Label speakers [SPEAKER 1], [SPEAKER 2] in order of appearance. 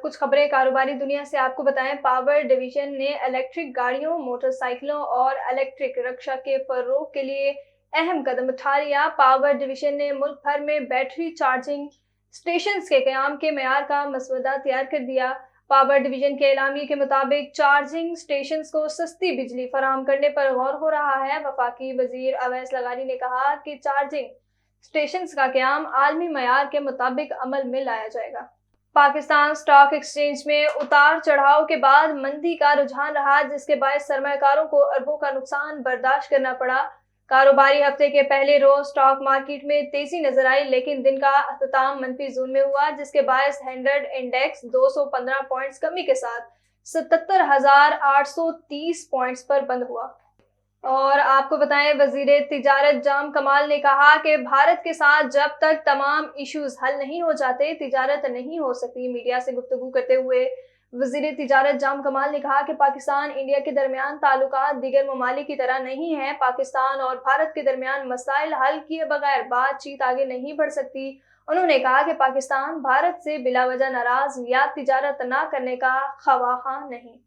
[SPEAKER 1] कुछ खबरें कारोबारी दुनिया से आपको बताएं। पावर डिवीजन ने इलेक्ट्रिक गाड़ियों, मोटरसाइकिलों और इलेक्ट्रिक रिक्शा के फरोग के लिए अहम कदम उठा लिया। पावर डिवीजन ने मुल्क भर में बैटरी चार्जिंग स्टेशंस के क़याम के मेयार का मसवदा तैयार कर दिया। पावर डिवीजन के एलामिये के मुताबिक चार्जिंग स्टेशंस को सस्ती बिजली फराहम करने पर गौर हो रहा है। वफाकी वजीर अवैस लगानी ने कहा कि चार्जिंग स्टेशंस का क़याम आलमी मयार के मुताबिक अमल में लाया जाएगा। पाकिस्तान स्टॉक एक्सचेंज में उतार चढ़ाव के बाद मंदी का रुझान रहा, जिसके बायस सरमायाकारों को अरबों का नुकसान बर्दाश्त करना पड़ा। कारोबारी हफ्ते के पहले रोज स्टॉक मार्केट में तेजी नजर आई, लेकिन दिन का अख्ताम मनफी जोन में हुआ, जिसके बायस 100 इंडेक्स 215 पॉइंट्स कमी के साथ 77,830 पॉइंट्स पर बंद हुआ। और आपको बताएं, वजीर तिजारत जाम कमाल ने कहा कि भारत के साथ जब तक तमाम इश्यूज हल नहीं हो जाते, तिजारत नहीं हो सकती। मीडिया से गुफ्तगू करते हुए वजीर तिजारत जाम कमाल ने कहा कि पाकिस्तान इंडिया के दरमियान ताल्लुकात दीगर ममालिक की तरह नहीं है। पाकिस्तान और भारत के दरमियान मसाइल हल किए बगैर बातचीत आगे नहीं बढ़ सकती। उन्होंने कहा कि पाकिस्तान भारत से बिला वजह नाराज या तिजारत न करने का ख्वाह नहीं।